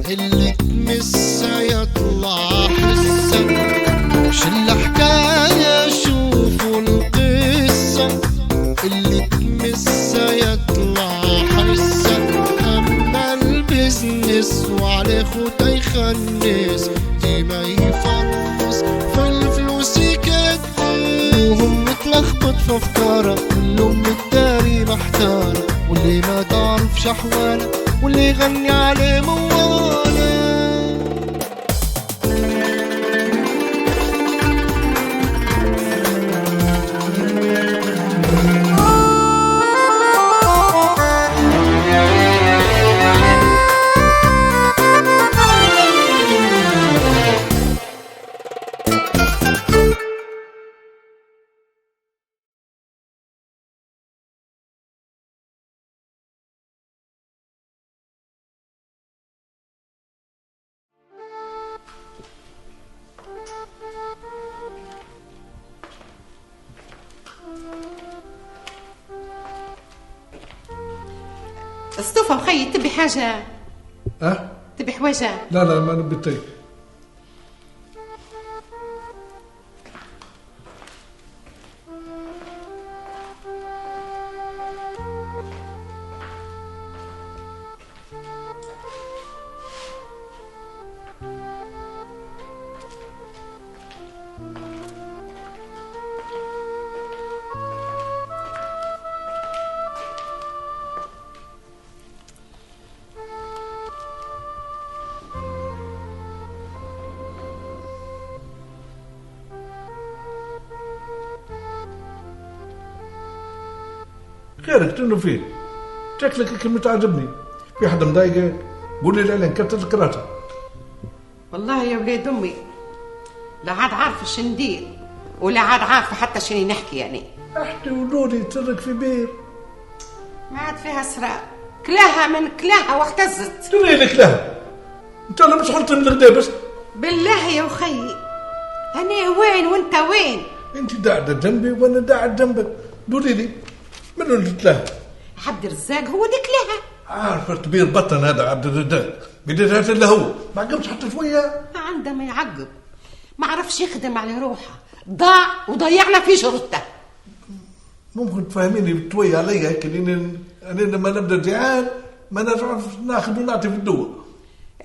اللي تمسها يطلع حسها. وش الحكاية شوفوا القصة، اللي تمسها يطلع حسها. أما البزنس وعلى خوته يخنس ديما يفرس في الفلوس يكدس، وهم متلخبط في افكاره كلهم متداري محتاره، واللي ما تعرفش احواله واللي يغني عليه مواله. اسطوفة مخي تبي حاجة؟ تبي حواجة؟ لا ما نبي طيب. خيرك تنو فيه؟ شكلك كلمة تعجبني. في حدا مضايقك؟ قولي الإعلان كتر ذكراتها. والله يا ولاد أمي لا عاد عارفة شو ندير ولا عاد عارفة حتى شنو نحكي يعني. احكي وقولي ترك في بير. ما عاد فيها سراء، كلاها من كلاها واحتزت. تري لك لها. انت انا مش حلت من الغدا بس. بالله يا أخي أنا وين وأنت وين؟ انت قاعدة جنبي وأنا قاعد جنبك. قولي لي منو اللي تلاها؟ عبد الرزاق هو ديك لها. عارفة كبير بطن هذا عبد الرزاق، بديت هذا اللي هو ما عقبش حتى شوية. عندما يعقب ما عرفش يخدم على روحه، ضاع وضيعنا في جرته. ممكن تفهميني بتوي علي هيك أنا لما نبدا جيعان ما نعرف ناخذ ونعطي في الدواء.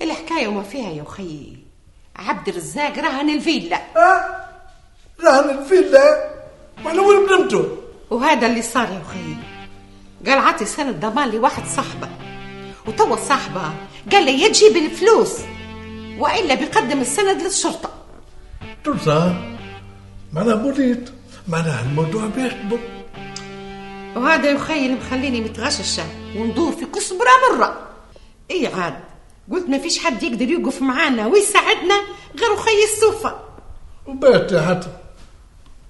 الحكاية وما فيها يا أخي، عبد الرزاق رهن الفيلا. رهن الفيلا؟ وانا وين بنمته؟ وهذا اللي صار يا أخي، قال عطي سند ضمان لواحد صاحبه، وتوا صاحبه قال لي يجيب الفلوس وإلا بيقدم السند للشرطة. ترصى معناها بوليت، معناها الموضوع بيكبر. وهذا يا أخي اللي مخليني متغششة وندور في كسبرة مرة. إيه عاد قلت ما فيش حد يقدر يوقف معانا ويساعدنا غير أخي السوفة. وبات حتى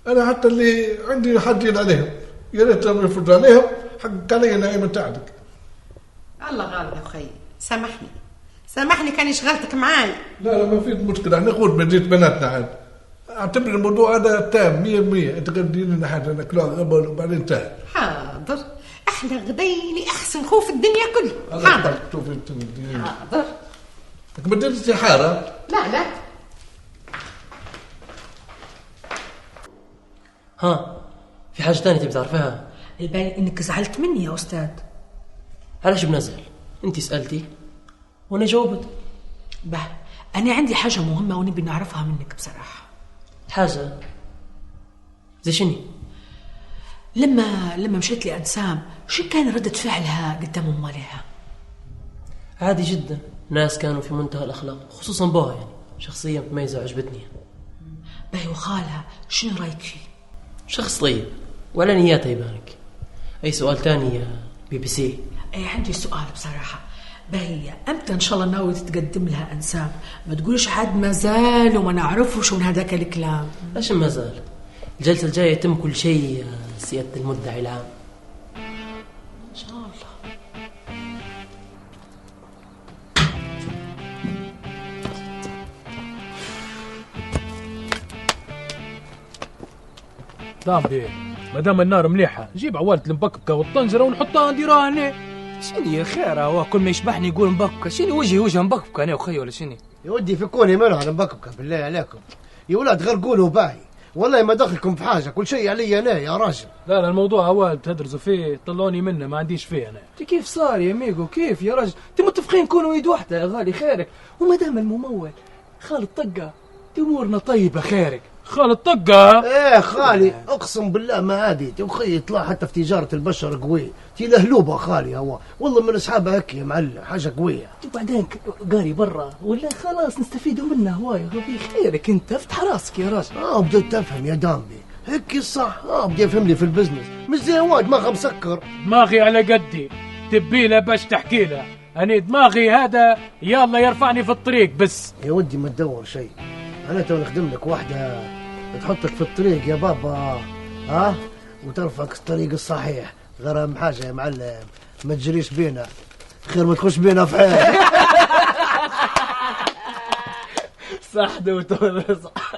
أنا حتى اللي عندي حدين عليهم يا ريتهم يفرضوا عليهم حق علي نعيمة تاعك. الله غالب يا أخي، سامحني كان شغلتك معاي. لا ما في مشكلة، احنا نقول بديت بناتنا عاد. اعتبر الموضوع هذا تام 100%. انت قد لنا حاجة ناكلوها قبل وبعدين انتهى. حاضر، احنا غديني احسن خوف الدنيا كلها. حاضر شوفي انت حاضر. لك بديت استحارة؟ لا ها في حاجة تانية تبي تعرفها؟ الباين انك زعلت مني يا استاذ. علاش بنزل؟ انت سألتي وانا جاوبت. به انا عندي حاجه مهمه ونبي نعرفها منك بصراحه. حاجه زي شني؟ لما مشيت لأنسام شو كان ردة فعلها قدام أمالها؟ عادي جدا، ناس كانوا في منتهى الأخلاق، خصوصا بوها يعني شخصية متميزة وعجبتني. باهي وخالها شنو رايك فيه؟ شخص طيب ولا نياته يبانك. أي سؤال تاني يا BBC؟ عندي سؤال بصراحة. باهي أمتى إن شاء الله ناوي تتقدم لها أنسام؟ ما تقولش عاد ما زال وما نعرفوش من هذاك الكلام. ليش ما زال؟ الجلسة الجاية يتم كل شيء سيادة المدعي العام إن شاء الله. طامبي مادام النار مليحة جيب عوالة المبكبكة والطنجرة ونحطها نديرها هنا. شنو يا خير هو كل ما يشبحني يقول مبكبكة. شنو وجه مبكبكة أنا وخي ولا شنو؟ يا ودي فكوني منها على مبكبكة بالله عليكم يا ولاد، غير قولوا باهي والله ما دخلكم في حاجة، كل شيء علي أنا يا راجل. لا الموضوع عوال تدرسوا فيه طلعوني منه، ما عنديش فيه أنا. كيف صار يا ميغو؟ كيف يا راجل؟ متفقين كونوا يد واحدة يا غالي خيرك. وما دام الممول خالد طقة أمورنا طيبة خيرك. خالد طقة؟ ايه خالي اقسم بالله ما عادي تخي يطلع حتى في تجارة البشر قوي، تي لهلوبة خالي هو والله من اصحابها هيك يا معلم، حاجة قوية. وبعدين قاري برا ولا خلاص نستفيدوا منه هواي. غبي خيرك انت افتح راسك يا راجل. بدأت تفهم يا دامبي هيك صح. بدي افهم لي في البزنس مش زي هو دماغه مسكر. دماغي على قدي تبيله باش تحكي له، أنا دماغي هذا يلا يرفعني في الطريق بس. يا ودي ما تدور شيء، انا تو نخدم لك واحدة تحطك في الطريق يا بابا، وترفعك الطريق الصحيح. غير اهم حاجة يا معلم ما تجريش بينا، خير ما تخش بينا في حيل. صح دوتور صح.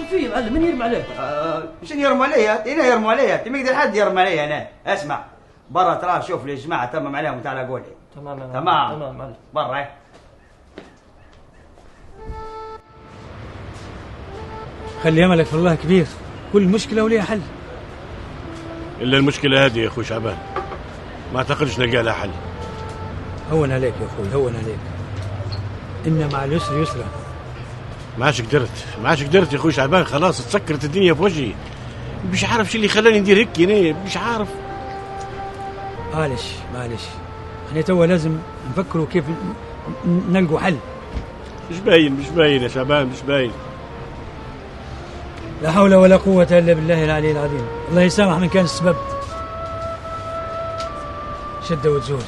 في معلم من يرمي عليك؟ شنو يرموا عليا؟ هنا يرموا عليا، ما يقدر حد يرمي عليا انا. اسمع برا ترى شوف لي جماعه تمم عليهم وتعال قول لي. تمام معلم. برا خلي املك في الله كبير، كل مشكله وليها حل. الا المشكله هذه يا اخوي شعبان ما اعتقدش نلقى لها حل. هون عليك يا اخوي هون عليك، ان مع اليسر يسرا. ما عادش قدرت يا اخوي شعبان، خلاص تسكرت الدنيا في وجهي، مش عارف شو اللي خلاني ندير هيك. انا مش عارف. معلش احنا توا لازم نفكروا كيف نلقوا حل. مش باين يا شعبان، مش باين. لا حول ولا قوة الا بالله العلي العظيم. الله يسامح من كان السبب. شدة وتزول.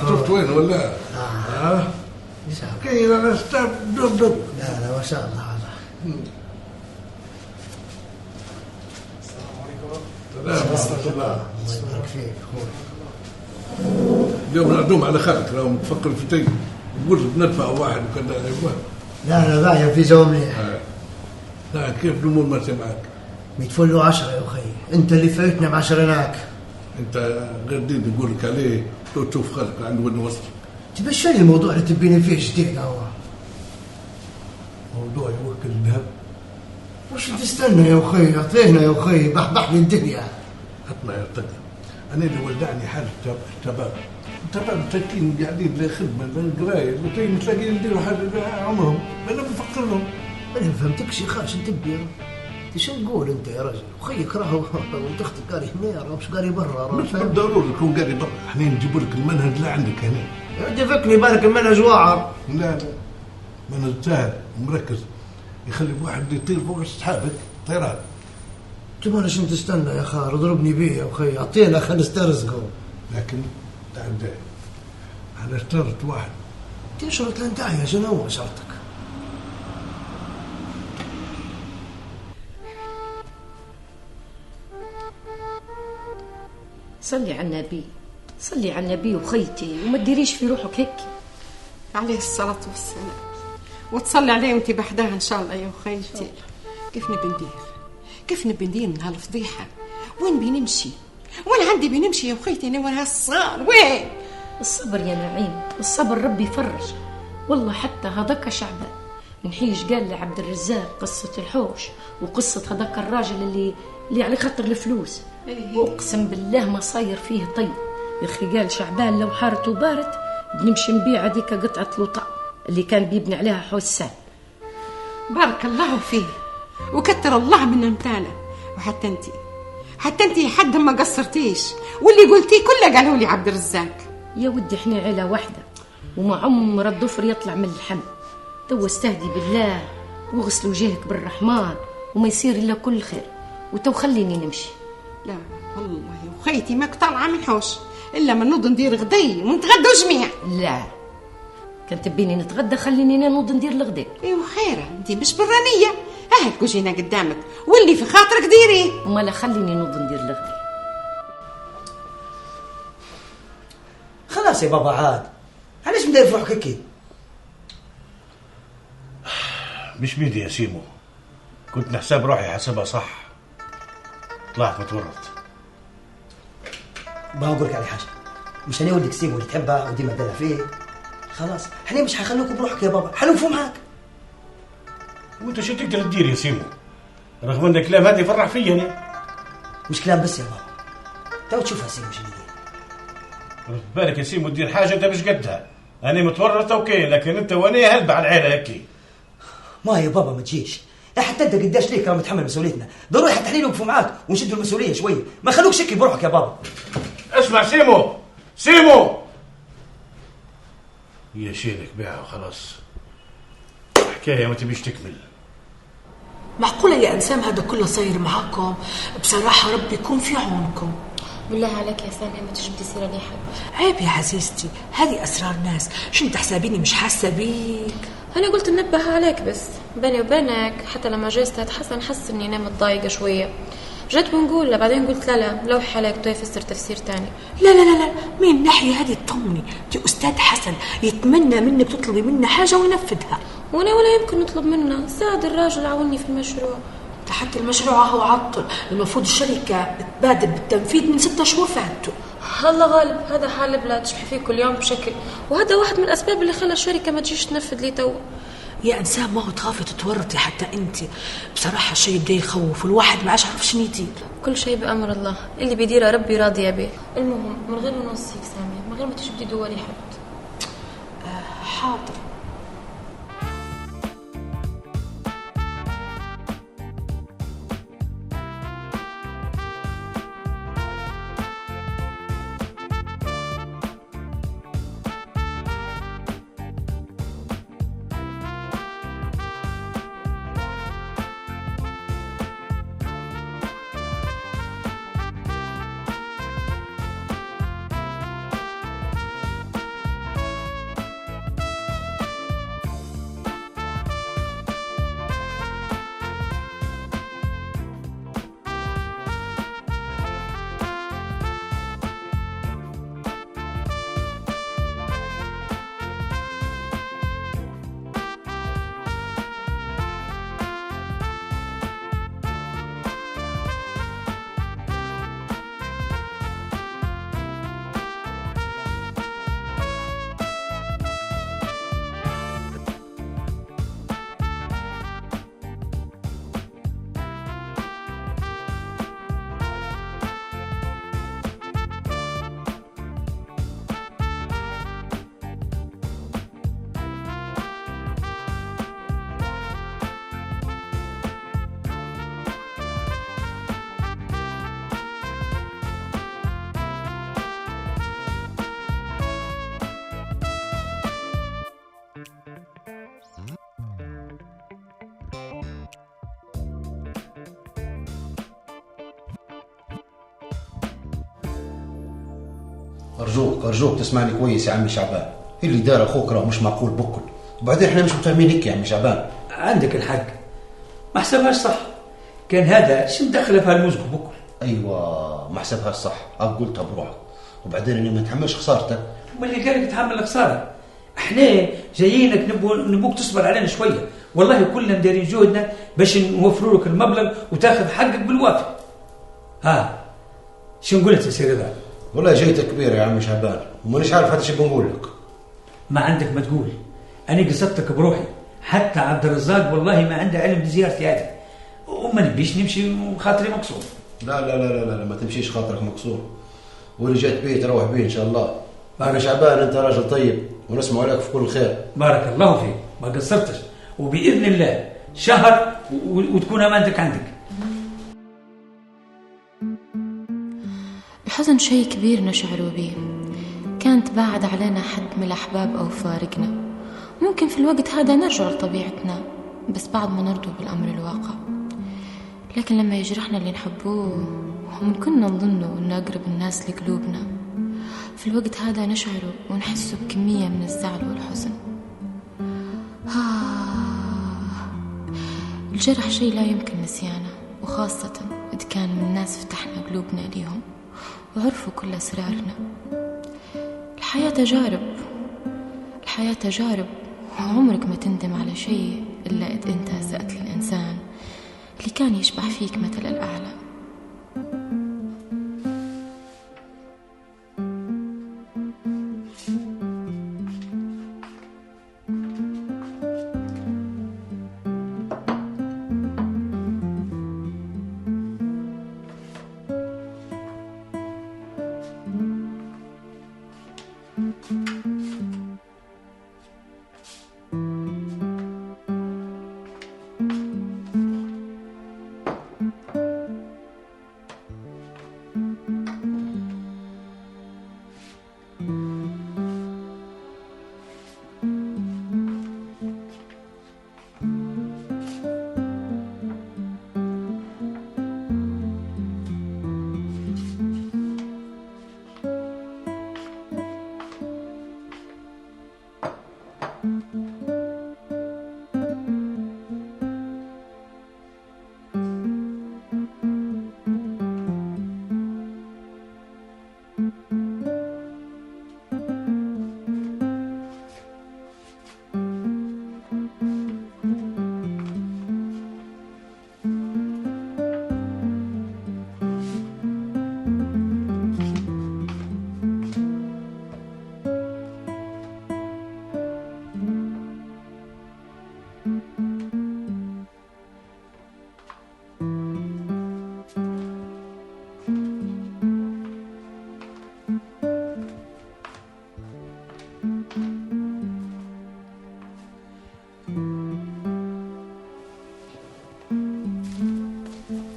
شفت وين ولا؟ كاين انا استاذ دب. لا ما شاء الله السلام عليكم. الله يبارك فيك اخوي. اليوم نعدوم على خالك راهم تفكر في تي. قلت بندفع واحد وكذا. لا بايع في جو مليح. لا كيف الامور ماشيه معك؟ 100 فل و10 يا اخي، انت اللي فايتنا ب10 هناك. انت غير دين نقول لك عليه لو تشوف خلق عنده ودن وسط. تبشرني الموضوع اللي تبيني فيه جديد هو موضوع يوكل الذهب. وش تستنى يا اخي؟ اعطينا يا اخي، بحبح لي الدنيا. حطنا يا ارتقى، انا اللي ولعني حال الشباب مساكين قاعدين لا خدمه لا قرايه مش لاقيين يديروا حاجه عمرهم، انا بفكر لهم. انا ما فهمتكش يا خاش، انت تبي ايش نقول انت يا رجل؟ اخيك راهو ولد اختك قاري هنا، راهو مش قاري برا. مش بالضروري يكون قاري برا، احنا نجيبوا لك المنهج لا عندك هنا. دفكني بالك المنهج واعر. لا منهج سهل ومركز يخلي واحد يطير فوق سحابك طيران. جمالش انت تستنى يا خال، اضربني بيه يا اخي، اعطينا خلينا نسترزقه. لكن تعال جاي انا اشترط واحد. تشرط لانتهي، شنو هو شرطك؟ صلي على النبي، صلي على النبي وخيتي، وما تديريش في روحك هيك. عليه الصلاة والسلام، وتصلي عليه وانت بحدها ان شاء الله يا خيتي. كيف نبي ندير من هالفضيحة؟ وين بنمشي؟ وين عندي بنمشي يا خيتي؟ انا وين هالصغار وين؟ الصبر يا نعيم، الصبر ربي يفرج. والله حتى هذاك شعبان نحيش قال لعبد الرزاق قصة الحوش وقصة هذاك الراجل اللي على خاطر الفلوس. اقسم بالله ما صاير فيه طيب يا اخي. قال شعبان لو حارت وبارت بنمشي نبيع هذيك قطعة لوطا اللي كان بيبني عليها حوسان. بارك الله فيه وكتر الله من امتانا. وحتى انت حد ما قصرتيش، واللي قلتيه كله قالوا لي عبد الرزاق. يا ودي احنا عيلة واحدة وما عمر الضفر يطلع من اللحم. تو استهدي بالله واغسل وجهك بالرحمن وما يصير الا كل خير، وتو خليني نمشي. لا والله يا خيتي ماك طالعه من حوش الا ما نوض ندير غدي ونتغدوا جميع. لا كان تبيني نتغدى خليني نوض ندير الغداء. ايوا خيره، انت مش برانيه، اهل كوجينا قدامك واللي في خاطرك ديري. وما لا خليني نوض ندير الغداء. خلاص يا بابا عاد، علاش مدير في روحك هيك؟ مش بيدي يا سيمو، كنت نحسب روحي حسبها صح، طلعت متورط. بقول لك على حاجه، مش انا ولدك سيمو اللي تحبها وديما تدلع فيه، خلاص احنا مش حخلوك بروحك يا بابا، حنوقفوا معاك. وانت شو تقدر تدير يا سيمو؟ رغم ان الكلام هذا يفرح فيا انا. مش كلام بس يا بابا، تو تشوفها سيمو شنو يدير. رد بالك يا سيمو تدير حاجه انت مش قدها. انا متورط اوكي، لكن انت وانا هلبة على العيله هيك. ما يا بابا ما تجيش، حتى انت قداش ليك راه متحمل مسؤوليتنا، ضروري حتى احنا نوقفوا معاك ونشدوا المسؤوليه شويه، ما خلوك شكي بروحك يا بابا. اسمع سيمو يا شيلك بيعها وخلاص، حكايه ما تبيش تكمل. معقوله يا انسام هذا كله صاير معاكم؟ بصراحه ربي يكون في عونكم. بالله عليك يا سامية ما تجبدي سيرة لي حد. عيب يا عزيزتي، هذه اسرار ناس، شو انت حسابيني مش حاسه بيك؟ انا قلت ننبه عليك بس، بيني وبينك حتى لما جلست حسن حس اني انا متضايقه شويه، جيت بنقول له بعدين قلت لا لوح عليك تو يفسر تفسير تاني. لا من الناحيه هذه تطمني، دي استاذ حسن يتمنى منك تطلبي منه حاجه وينفذها، وانا ولا يمكن نطلب منه، ساعد الراجل عاوني في المشروع. حتى المشروع هو عطل، المفروض الشركه تبادر بالتنفيذ من 6 شهور فاتوا. الله غالب، هذا حال البلاد تشبحي فيه كل يوم بشكل، وهذا واحد من الاسباب اللي خلى الشركه ما تجيش تنفذ لي تو. يا انسان ما هو تخافي تتورطي حتى انت، بصراحه الشيء بدا يخوف والواحد ما عادش عارف شنو يدير. كل شيء بامر الله، اللي بيديره ربي راضيه به. المهم من غير ما نوصيك ساميه، من غير ما تجبدي دولي حد. حاضر. ارجوك تسمعني كويس يا عمي شعبان، اللي دار اخوك راه مش معقول بكل، وبعدين احنا مش متفاهمين هيك يا عمي شعبان. عندك الحق، ما حسبهاش صح. كان هذا شو مدخله في هالمزق بكل؟ ايوه ما حسبهاش صح، قلتها بروحك، وبعدين انا ما نتحملش خسارته. واللي قالك تحمل الخساره؟ احنا جايينك نبوك تصبر علينا شويه، والله كلنا دايرين جهدنا باش نوفروا لك المبلغ وتاخذ حقك بالوافي. ها شو نقول لك يا سيدي رضا؟ والله جيتك كبيره يا عمي شعبان ومانيش عارف هذا شو بنقول لك. ما عندك ما تقول، انا قصدتك بروحي، حتى عبد الرزاق والله ما عنده علم بزيارتي هذه، وما نبيش نمشي وخاطري مكسور. لا لا لا لا لا ما تمشيش خاطرك مكسور، واللي جات بيه تروح بيه ان شاء الله. يا شعبان انت راجل طيب ونسمع عليك في كل خير. بارك الله فيك، ما قصرتش، وباذن الله شهر وتكون امانتك عندك. الحزن شيء كبير نشعر به، كانت بعد علينا حد من الأحباب أو فارقنا. ممكن في الوقت هذا نرجع لطبيعتنا، بس بعد ما نرضوا بالأمر الواقع. لكن لما يجرحنا اللي نحبوه ومن كنا نظنوا أنه أقرب الناس لقلوبنا، في الوقت هذا نشعر ونحس بكمية من الزعل والحزن. الجرح شيء لا يمكن نسيانه، وخاصة إذا كان من الناس فتحنا قلوبنا ليهم وعرفوا كل أسرارنا. الحياة تجارب، وعمرك ما تندم على شيء إلا إذا أنت أسأت للإنسان اللي كان يشبح فيك مثل الأعلى.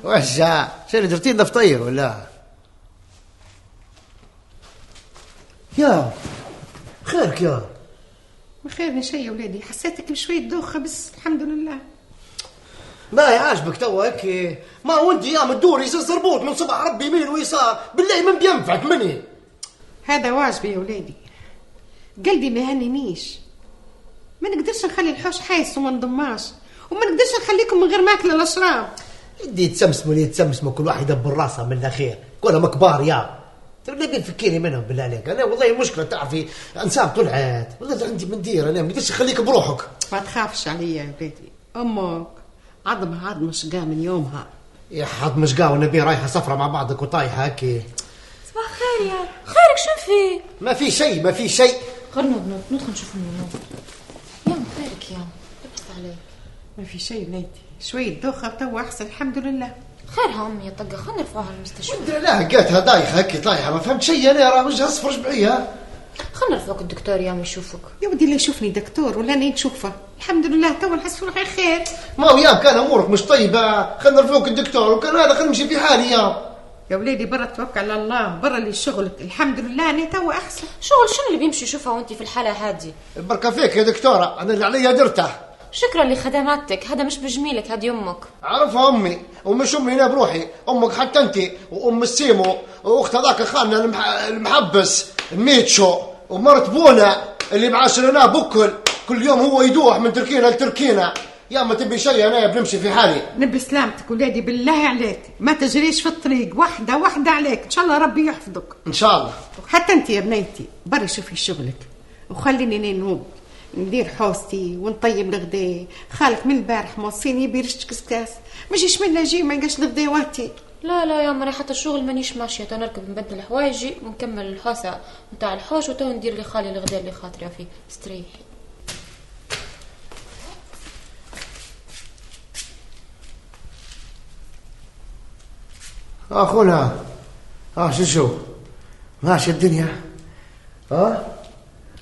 وحشة شو اللي درتين دفتير ولا؟ يا خيرك يا ما خيرني شيء يا ولادي، حسيتك بشوية دوخة بس الحمد لله. ما يعجبك توا هيك؟ ما هو انت يا مدوري زي الزربوط من صبح ربي يمين ويسار، بالله من بينفعك مني. هذا واجبي يا ولادي، قلبي ما هنينيش، ما نقدرش نخلي الحوش حايس وما نضماش، وما نقدرش نخليكم من غير ماكل ولا شراب. يدي تسمسموا كل واحد يدبر راسه من الاخير، كلهم كبار يا تبي تفكيني منهم بالله عليك. انا والله المشكله تعرفي انساب طلعت والله عندي مندير، انا ما قدرتش نخليك بروحك. ما تخافش عليا يا ولادي، امك عظمها عظم شقا من يومها. يا عظم شقا والنبي رايحه سفره مع بعضك وطايحه هكي. صباح خير يا خيرك شو في؟ ما في شيء. خلنا ندخل نشوف النوم. يا خيرك يا لبس عليك. ما في شيء ولادي، شويه دوخه توا احسن الحمد لله. خيرها امي يا طقه، خلنا نرفعوها المستشفى. لا لقيتها دايخه هكي طايحه ما فهمت شيء، انا راه وجهها اصفر جمعيه. خلنا نرفعوك الدكتور يا امي يشوفك. يا ودي لا يشوفني دكتور ولا انا نشوفه، الحمد لله توا نحس في روحي خير. ما هو يا كان امورك مش طيبه، خلنا نرفعوك الدكتور، وكان هذا خلينا نمشي في حالي يا ولادي برا توكل على الله، برا اللي شغلك الحمد لله انا توا احسن. شغل شنو اللي بيمشي يشوفها وانت في الحاله هذه؟ البركه فيك يا دكتوره، انا اللي عليا درته. شكرا لخدماتك، هذا مش بجميلك، هذه امك. عرفها امي ومش امي انا بروحي، امك حتى انت وام السيمو واخت هذاك خالنا المحبس ميتشو ومرت بونا اللي معاشرناه بكل كل يوم هو يدوح من تركينا لتركينا. يا ما تبي شيء انا بنمشي في حالي. نبي سلامتك ولادي بالله عليك ما تجريش في الطريق، واحدة واحدة عليك ان شاء الله ربي يحفظك ان شاء الله. حتى انت يا بنيتي بري شوفي شغلك وخليني نوم ندير حوستي ونطيب الغداء. خالك من البارح موصيني يبي رشت كسكاس ما جيش منا جي ما نلقاش الغداواتي. لا يا مري حتى الشغل مانيش ماشيه، تنركب نبدل حوايجي ونكمل الحوسه نتاع الحوش وتو ندير لخالي الغداء اللي خاطره فيه. استريحي. اخونا شو ماشي الدنيا؟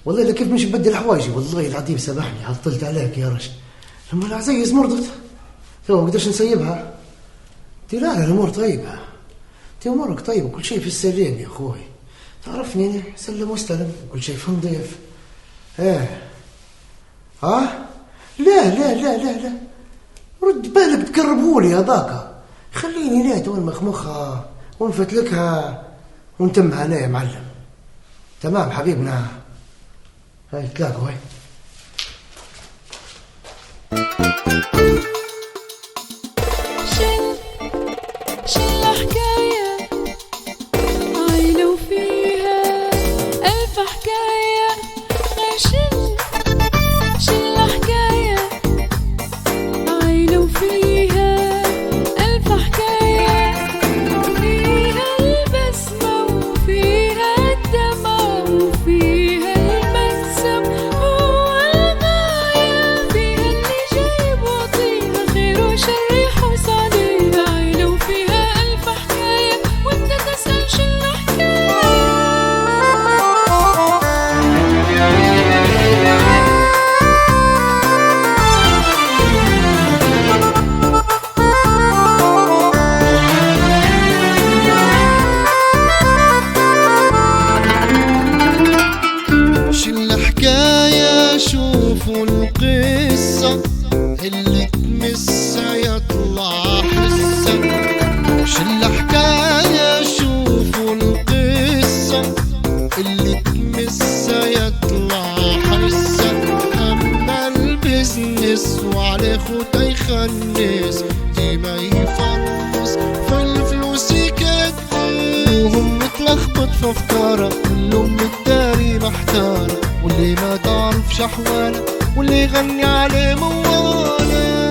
والله كيف مش بدل حوايجي والله العظيم سامحني عطلت عليك يا رجل. لما العزيز مرضت تو ما قدرش نسيبها. لا الامور طيبه، امورك طيبه كل شيء في السليم يا اخوي. تعرفني انا سلم واستلم كل شيء في نظيف. لا رد بالك تقربهولي هذاك، خليني نيت وين مخمخها ونفتلكها ونتمها انا يا معلم. تمام حبيبنا، هاي تلاقوا هاي. شل حكاية عايلة وفيها ألف حكاية غير شل حكاية عايلة وفيها ألف حكاية، فيها البسمة وفيها الدمع وفيها المنسم هو الغاية، فيها اللي جايب وطيها خير وشر حوس عليها. عايلة وفيها ألف حكاية وانت تسأل شل حكاية. شل حكاية شوفوا القصة اللي تمسها يطلع حسة. شل حكاية شوفوا القصة اللي تمسها يطلع حسة. أما البزنس وعلى خوتا يخنس ديما يفرس في الفلوس يكدس، وهم متلخبط في افكاره كلهم متداري محتاره، واللي ما تعرفش احواله واللي يغني عليه مواله.